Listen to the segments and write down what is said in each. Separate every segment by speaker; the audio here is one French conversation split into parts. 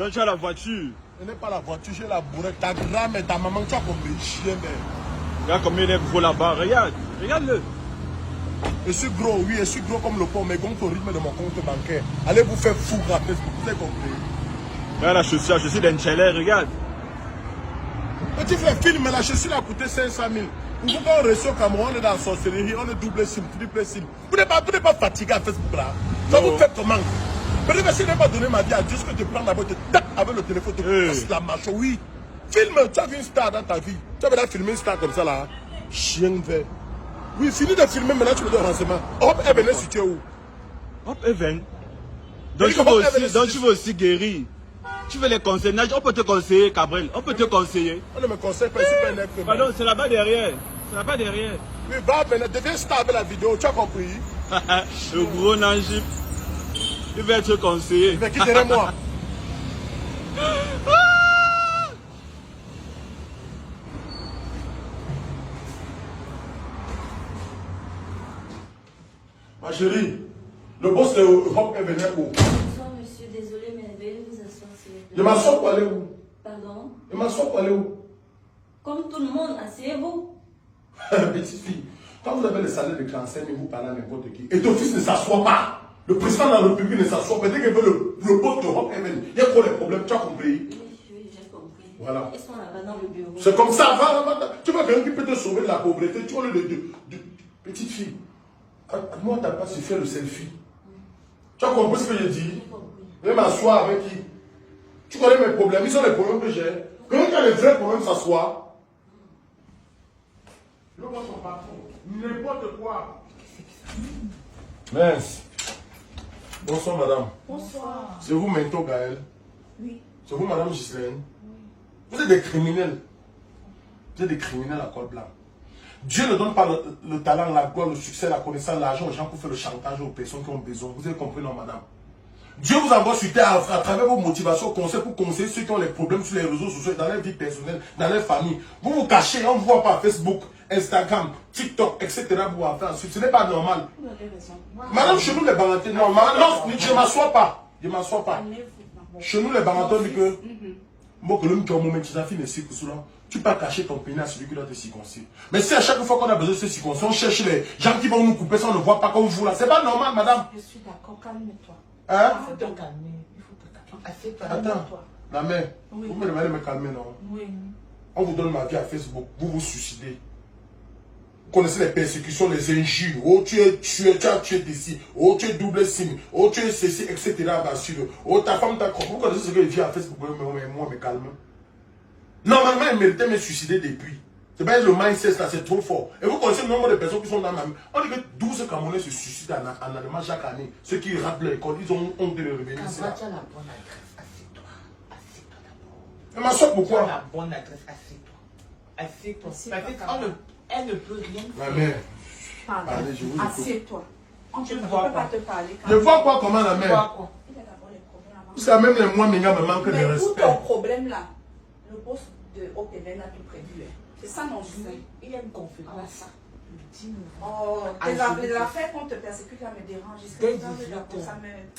Speaker 1: Donc tu as la voiture.
Speaker 2: Ce n'est pas la voiture, j'ai la bourrette. Ta grand et ta maman, tu as combien de chiens, mais.
Speaker 1: Regarde combien il est gros là-bas. Regarde. Regarde-le.
Speaker 2: Je suis gros, oui, je suis gros comme le pont, mais compte au rythme de mon compte bancaire. Allez vous faire fou à Facebook, vous avez compris.
Speaker 1: Regarde la chaussure, je suis d'un Tchelé, regarde.
Speaker 2: Petit frère, filme, la chaussure a coûté 500 000. Vous quand on reçoit au Cameroun, on est dans la sorcellerie, on est double SIM, triple SIM. Vous n'êtes pas fatigué à Facebook là. Ça vous fait comment? Peut-être que si je n'ai pas donné ma vie à Dieu, ce que tu prends d'abord, tu tapes avec le téléphone, tu passes la marche, oui. Filme, tu as vu une star dans ta vie. Tu as déjà filmé une star comme ça là. Chien vert. Oui, fini de filmer, maintenant tu me donnes un renseignement. Hop, Even est situé où?
Speaker 1: Hop, Even. Donc tu veux aussi guérir. Tu veux les conseiller. On peut te conseiller, Cabrel. On peut te conseiller.
Speaker 2: On ne me conseille pas, je suis pas un être humain.
Speaker 1: Pardon, c'est là-bas derrière. C'est là-bas derrière.
Speaker 2: Oui, va maintenant, deviens star avec la vidéo, tu as compris?
Speaker 1: Le gros Najib. Il va être conseillé.
Speaker 2: Mais qui derrière moi? Ma chérie, le boss de Hop est venu où?
Speaker 3: Bonsoir monsieur, désolé mais veuillez vous asseoir s'il vous plaît.
Speaker 2: Je m'assois pour aller où?
Speaker 3: Pardon?
Speaker 2: Je m'assois pour aller où?
Speaker 3: Comme tout le monde, asseyez-vous.
Speaker 2: Petite fille, quand vous avez le salaire de 45 000, vous parlez à n'importe qui. Et ton fils ne s'assoit pas. Le président de la République ne s'assoit pas. Dès qu'il veut le boss de Hop est venu. Il y a quoi les problèmes? Tu as compris?
Speaker 3: Oui, j'ai compris.
Speaker 2: Voilà.
Speaker 3: Ils sont là-bas dans le bureau.
Speaker 2: C'est comme ça, va. Tu vois quelqu'un qui peut te sauver de la pauvreté. Tu vois petite fille. Moi, tu n'as pas su faire le selfie. Tu as compris ce que je dis? Je vais m'asseoir avec qui? Tu connais mes problèmes, ils sont les problèmes que j'ai. Quelqu'un qui a les vrais problèmes s'assoit. Je veux voir son patron. N'importe quoi. Mince. Bonsoir, madame.
Speaker 3: Bonsoir.
Speaker 2: C'est vous, Mento Gaël?
Speaker 3: Oui.
Speaker 2: C'est vous, madame Ghislaine? Vous êtes des criminels. Vous êtes des criminels à col blanc. Dieu ne donne pas le talent, la gloire, le succès, la connaissance, l'argent aux gens pour faire le chantage aux personnes qui ont besoin. Vous avez compris, non, madame? Dieu vous envoie sur terre à travers vos motivations, conseils pour conseiller ceux qui ont les problèmes sur les réseaux sociaux, dans leur vie personnelle, dans leur famille. Vous vous cachez, on ne voit pas Facebook, Instagram, TikTok, etc. Vous avez fait ensuite. Ce n'est pas normal.
Speaker 3: Vous avez raison.
Speaker 2: Madame, chez nous les Barantins, non, je ne m'assois pas. Je ne m'assois pas. Chez nous les Barantins disent que moi, que l'homme qui a un moment, tu peux pas cacher ton pénis à celui qui doit te circoncire. Mais si à chaque fois qu'on a besoin de se circoncire, on cherche les gens qui vont nous couper ça, on ne voit pas comme vous là. C'est pas normal, madame.
Speaker 4: Je suis d'accord, calme-toi.
Speaker 2: Hein?
Speaker 4: Il faut te calmer. Il faut te calmer. Assieds-toi.
Speaker 2: Attends, la mère,
Speaker 4: Oui.
Speaker 2: vous me demandez de me calmer, non?
Speaker 4: Oui.
Speaker 2: On vous donne ma vie à Facebook, vous vous suicidez. Vous connaissez les persécutions, les injures. Oh, tu as tué ici. Oh, tu es double SIM. Oh, tu es ceci, etc. Oh, ta femme t'a compris. Vous connaissez ce que je vis à Facebook, mais moi, me calme. Normalement, elle méritait de me suicider depuis. C'est pas le mindset là, c'est trop fort. Et vous connaissez le nombre de personnes qui sont dans ma... On dit que 12 Camerounais se suicident en Allemagne chaque année. Ceux qui ratent l'école, ils ont honte de le revenir ici.
Speaker 4: Tu as la bonne adresse, assieds-toi. Assieds-toi d'abord.
Speaker 2: Elle m'assoit
Speaker 4: Tu as
Speaker 2: pourquoi?
Speaker 4: la bonne adresse, assieds-toi. Assieds-toi. Parce qu'elle ne peut rien
Speaker 2: La
Speaker 4: faire.
Speaker 2: mère,
Speaker 4: Pardon.
Speaker 2: allez, je vous écoute.
Speaker 4: Assieds-toi.
Speaker 3: Je ne peux
Speaker 4: vois
Speaker 3: pas
Speaker 4: pas.
Speaker 3: te parler.
Speaker 2: Je vois quoi comment la
Speaker 4: Tu
Speaker 2: mère?
Speaker 4: vois quoi?
Speaker 3: Il a d'abord les problèmes avant.
Speaker 2: Vous savez, même les mois, mes gars me manquent de
Speaker 5: Mais où
Speaker 2: respect.
Speaker 5: ton problème là? Le boss de OPVN a tout prévu. Hein. C'est ça mon souci.
Speaker 4: Il y a une conférence.
Speaker 5: Voilà ça.
Speaker 4: Le 10 novembre.
Speaker 5: Oh, les affaires qu'on te persécute là me dérangent.
Speaker 4: Dès
Speaker 5: Ça
Speaker 4: 18
Speaker 5: me- ça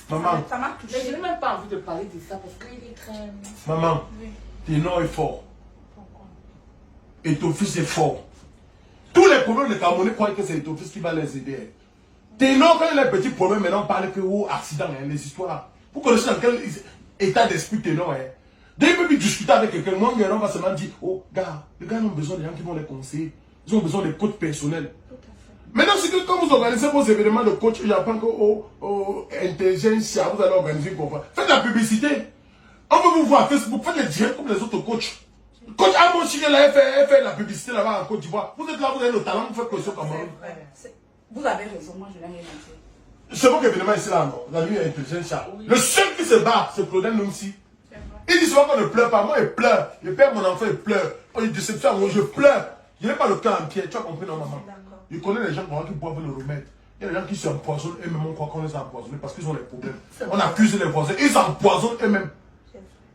Speaker 2: Maman.
Speaker 5: me- ça m'a
Speaker 4: Mais je
Speaker 5: touché.
Speaker 4: n'ai même pas envie de parler de ça parce qu'il est très...
Speaker 2: Maman,
Speaker 5: Oui.
Speaker 2: Ténor est fort.
Speaker 4: Pourquoi?
Speaker 2: Et ton fils est fort. Tous les problèmes de Camerounais croient que c'est ton fils qui va les aider. Ténor, quand il a un petit problème, maintenant on parle que oh, accident, hein, les histoires. Vous connaissez dans quel état d'esprit Ténor est. Dès que vous discutez avec quelqu'un, moi, on va seulement dire, oh, gars, les gars ont besoin de gens qui vont les conseiller. Ils ont besoin de coachs personnels. Maintenant, c'est que quand vous organisez vos événements de coach, j'apprends que, oh, intelligence, vous allez organiser une conférence. Faites la publicité. On veut vous voir à Facebook, faites les directs comme les autres coachs. Coach Amon Chigela, elle fait la publicité là-bas en Côte d'Ivoire. Vous êtes là, vous avez le talent, vous faites question comme moi.
Speaker 5: Vous avez raison, moi je n'ai rien dit.
Speaker 2: C'est bon événement ici là, non? La vie est intelligente. Le seul qui se bat, c'est Claudel Numsi. Il dit souvent qu'on ne pleure pas. Moi, je pleure. Je perds mon enfant, il pleure. Oh, il déceptionne, moi, je pleure. Je n'ai pas le cœur en pierre. Tu as compris, non, maman? Je connais les gens qui boivent le remède. Il y a des gens qui s'empoisonnent eux-mêmes, on croit qu'on les a empoisonnés parce qu'ils ont des problèmes. On accuse les voisins. Ils s'empoisonnent eux-mêmes.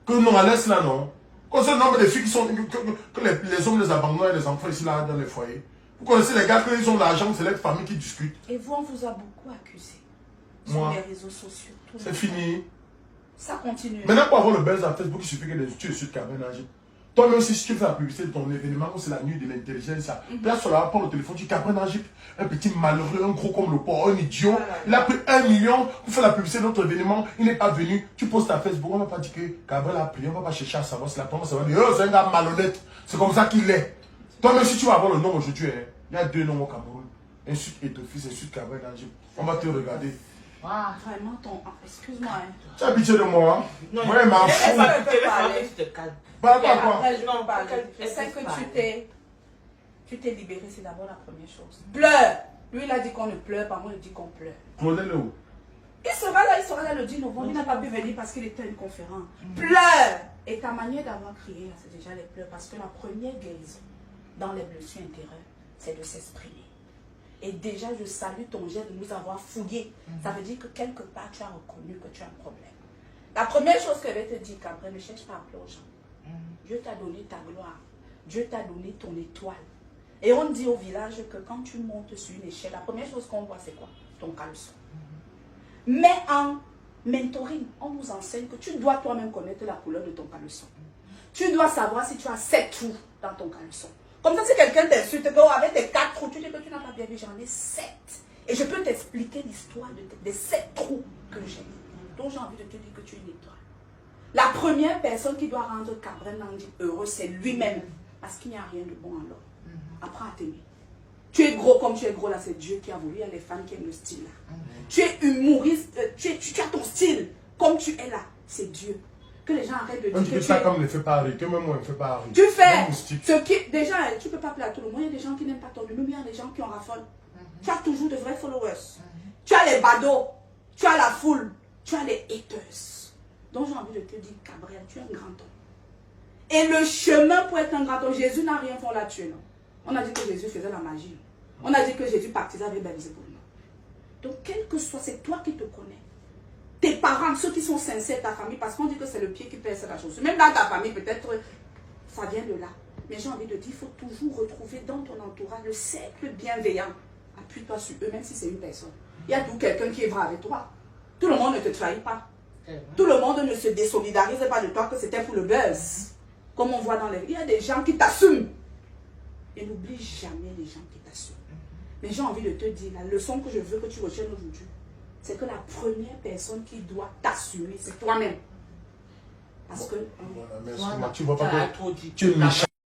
Speaker 2: Que non, à l'est là, non? Quand c'est le nombre de filles qui sont. Que les hommes les abandonnent et les enfants ici là dans les foyers. Vous connaissez les gars, qu'ils ont l'argent, c'est les familles qui discutent.
Speaker 5: Et vous, on vous a beaucoup accusé
Speaker 2: Moi.
Speaker 5: sur les réseaux sociaux.
Speaker 2: C'est fini.
Speaker 5: Ça continue.
Speaker 2: Maintenant, pour avoir le buzz à Facebook, il suffit que tu es sur Cabrel Najib. Toi-même, si tu fais la publicité de ton événement, c'est la nuit de l'intelligence, là, sur la prends le téléphone, tu dis Cabrel Najib, un petit malheureux, un gros comme le porc, un idiot. Il a pris 1 million pour faire la publicité de notre événement, il n'est pas venu. Tu postes à Facebook, on ne va pas dire que Cabrel a pris, on ne va pas chercher à savoir si la preuve, ça va dire, oh, c'est un gars malhonnête. C'est comme ça qu'il est. Toi-même, si tu vas avoir le nom aujourd'hui, hein, il y a 2 noms au Cameroun. Insulte et ton fils, insulte Cabrel Najib. On va te regarder.
Speaker 5: Vraiment, excuse-moi. Hein.
Speaker 2: Tu as pitié de moi, hein? Moi, il m'en fout. Pas quoi.
Speaker 5: Après, je vais en parler. Je sais que tu t'es libéré, c'est d'abord la première chose. Pleure. Lui, il a dit qu'on ne pleure pas, moi, il dit qu'on pleure.
Speaker 2: Claudel est où?
Speaker 5: Il sera là le 10 novembre. Il n'a pas pu venir parce qu'il était à une conférence. Pleure. Et ta manière d'avoir crié, c'est déjà les pleurs. Parce que la première guérison dans les blessures intérieures, c'est de s'exprimer. Et déjà, je salue ton geste de nous avoir fouillés. Ça veut dire que quelque part, tu as reconnu que tu as un problème. La première chose que je vais te dire, Cabrel, ne cherche pas à appeler aux gens. Dieu t'a donné ta gloire. Dieu t'a donné ton étoile. Et on dit au village que quand tu montes sur une échelle, la première chose qu'on voit, c'est quoi? Ton caleçon. Mais en mentoring, on nous enseigne que tu dois toi-même connaître la couleur de ton caleçon. Tu dois savoir si tu as 7 trous dans ton caleçon. Comme ça, si quelqu'un t'insulte, avec tes 4 trous, tu dis que tu n'as pas bien vu, j'en ai 7. Et je peux t'expliquer l'histoire des 7 trous que j'ai. Donc j'ai envie de te dire que tu es une étoile. La première personne qui doit rendre Cabrel Najib heureux, c'est lui-même. Parce qu'il n'y a rien de bon en l'homme. Apprends à t'aimer. Tu es gros comme tu es gros là, c'est Dieu qui a voulu. Il y a les femmes qui aiment le style là. Tu es humoriste, tu as ton style comme tu es là, c'est Dieu. Que les gens arrêtent de dire
Speaker 2: que ça comme ne fait pas rire, que même moi ne fait pas rire.
Speaker 5: Tu fais ce qui, déjà, tu ne peux pas plaire à tout le monde. Il y a des gens qui n'aiment pas ton humour, mais il y a des gens qui en raffolent. Tu as toujours de vrais followers. Tu as les badauds, tu as la foule, tu as les haters. Donc j'ai envie de te dire, Cabrel, tu es un grand homme. Et le chemin pour être un grand homme, Jésus n'a rien fait, on l'a tué, non? On a dit que Jésus faisait la magie. On a dit que Jésus partisait avec Belzébuth. Donc quel que soit, c'est toi qui te connais. Tes parents, ceux qui sont sincères, ta famille, parce qu'on dit que c'est le pied qui pèse la chose. Même dans ta famille, peut-être, ça vient de là. Mais j'ai envie de dire, il faut toujours retrouver dans ton entourage le cercle bienveillant. Appuie-toi sur eux, même si c'est une personne. Il y a tout quelqu'un qui est vrai avec toi. Tout le monde ne te trahit pas. Tout le monde ne se désolidarise pas de toi que c'était pour le buzz. Comme on voit dans les... Il y a des gens qui t'assument. Et n'oublie jamais les gens qui t'assument. Mais j'ai envie de te dire, la leçon que je veux que tu retiennes aujourd'hui, c'est que la première personne qui doit t'assumer, c'est toi-même. Parce que...
Speaker 2: Voilà, merci. Tu vois pas que tu es méchant.